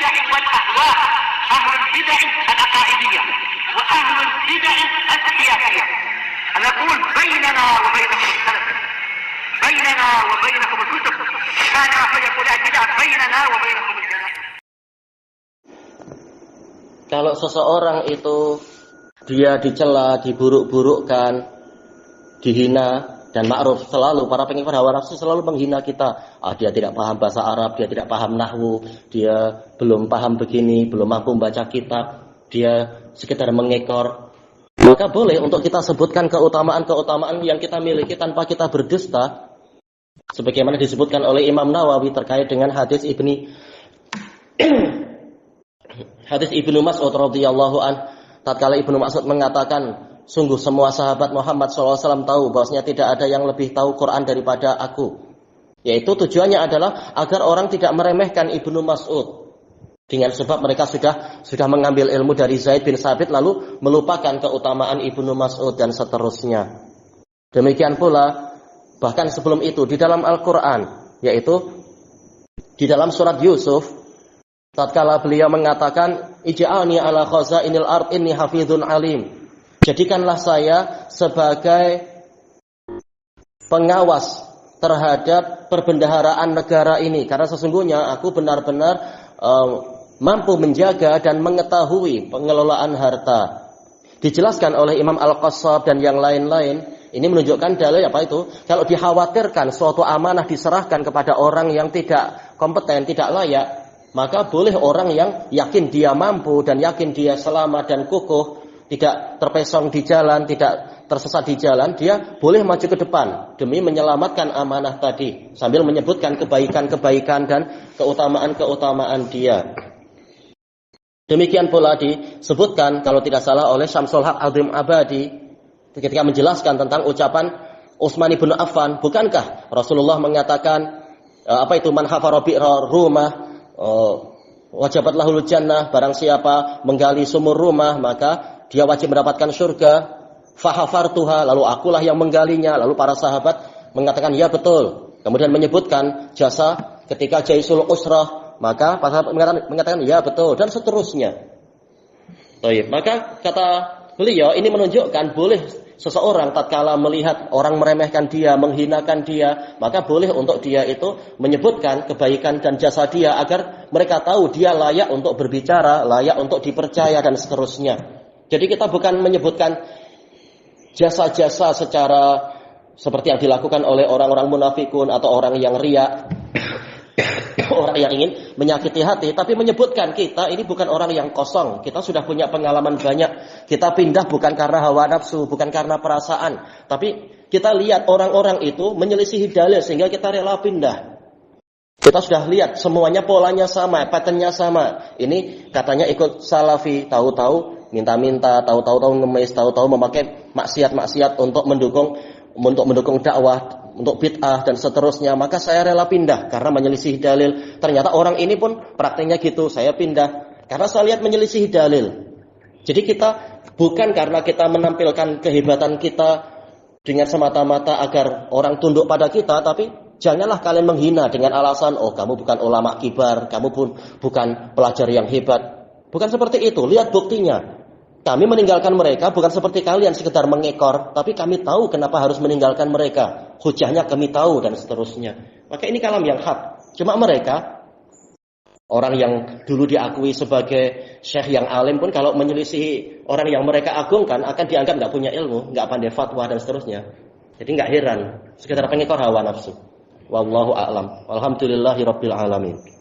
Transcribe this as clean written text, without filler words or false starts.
البدع والأهواء، أهل البدع العقائدية وأهل البدع السياسية. نقول بيننا وبينكم السلف، بيننا وبينكم الكتب، كان فيقول البدع بيننا وبينكم الجنائز. Kalau seseorang itu dia dicela, diburuk-burukkan, dihina, dan ma'ruf, selalu para pengikut hawa nafsu selalu menghina kita. Dia tidak paham bahasa Arab, dia tidak paham nahwu, dia belum paham begini, belum mampu membaca kitab, dia sekedar mengekor. Maka boleh untuk kita sebutkan keutamaan-keutamaan yang kita miliki tanpa kita berdusta, sebagaimana disebutkan oleh Imam Nawawi terkait dengan hadis Ibnu Mas'ud radhiyallahu an. Tatkala Ibnu Mas'ud mengatakan, sungguh semua sahabat Muhammad SAW tahu bahwasanya tidak ada yang lebih tahu Quran daripada aku. Yaitu tujuannya adalah agar orang tidak meremehkan Ibnu Mas'ud. Dengan sebab mereka sudah mengambil ilmu dari Zaid bin Sabit lalu melupakan keutamaan Ibnu Mas'ud dan seterusnya. Demikian pula bahkan sebelum itu di dalam Al-Quran, yaitu di dalam surat Yusuf, tatkala beliau mengatakan, ij'alni ala khazainil ard inni hafizun alim. Jadikanlah saya sebagai pengawas terhadap perbendaharaan negara ini, karena sesungguhnya aku benar-benar mampu menjaga dan mengetahui pengelolaan harta. Dijelaskan oleh Imam Al-Qassab dan yang lain-lain, ini menunjukkan dalil apa itu? Kalau dikhawatirkan suatu amanah diserahkan kepada orang yang tidak kompeten, tidak layak, maka boleh orang yang yakin dia mampu dan yakin dia selamat dan kukuh, tidak terpesong di jalan, tidak tersesat di jalan, dia boleh maju ke depan demi menyelamatkan amanah tadi sambil menyebutkan kebaikan-kebaikan dan keutamaan-keutamaan dia. Demikian pula disebutkan kalau tidak salah oleh Syamsul Haq Azim Abadi ketika menjelaskan tentang ucapan Utsman bin Affan, bukankah Rasulullah mengatakan man hafara bi'ra rumah wajabat lahul jannah, barang siapa menggali sumur rumah maka dia wajib mendapatkan surga. Fahafartuha, lalu akulah yang menggalinya. Lalu para sahabat mengatakan ya betul. Kemudian menyebutkan jasa ketika Jaisul Usrah, maka para sahabat mengatakan ya betul, dan seterusnya. Baik, maka kata beliau ini menunjukkan boleh seseorang tatkala melihat orang meremehkan dia, menghinakan dia, maka boleh untuk dia itu menyebutkan kebaikan dan jasa dia agar mereka tahu dia layak untuk berbicara, layak untuk dipercaya dan seterusnya. Jadi kita bukan menyebutkan jasa-jasa secara seperti yang dilakukan oleh orang-orang munafikun atau orang yang riya, orang yang ingin menyakiti hati, tapi menyebutkan kita ini bukan orang yang kosong. Kita sudah punya pengalaman banyak. Kita pindah bukan karena hawa nafsu, bukan karena perasaan, tapi kita lihat orang-orang itu menyelisihi dalil sehingga kita rela pindah. Kita sudah lihat semuanya polanya sama, patternnya sama. Ini katanya ikut salafi, tahu-tahu minta-minta, tahu-tahu ngemis, tahu-tahu memakai maksiat-maksiat untuk mendukung dakwah, untuk bid'ah dan seterusnya. Maka saya rela pindah karena menyelisih dalil. Ternyata orang ini pun prakteknya gitu, saya pindah karena saya lihat menyelisih dalil. Jadi kita bukan karena kita menampilkan kehebatan kita dengan semata-mata agar orang tunduk pada kita, tapi janganlah kalian menghina dengan alasan kamu bukan ulama kibar, kamu pun bukan pelajar yang hebat. Bukan seperti itu, lihat buktinya. Kami meninggalkan mereka bukan seperti kalian sekedar mengekor, tapi kami tahu kenapa harus meninggalkan mereka. Hujahnya kami tahu dan seterusnya. Maka ini kalam yang hak. Cuma mereka, orang yang dulu diakui sebagai syekh yang alim pun kalau menyelisihi orang yang mereka agungkan akan dianggap nggak punya ilmu, nggak pandai fatwa dan seterusnya. Jadi nggak heran, sekedar pengekor hawa nafsu. Wallahu a'lam. Alhamdulillahirabbil alamin.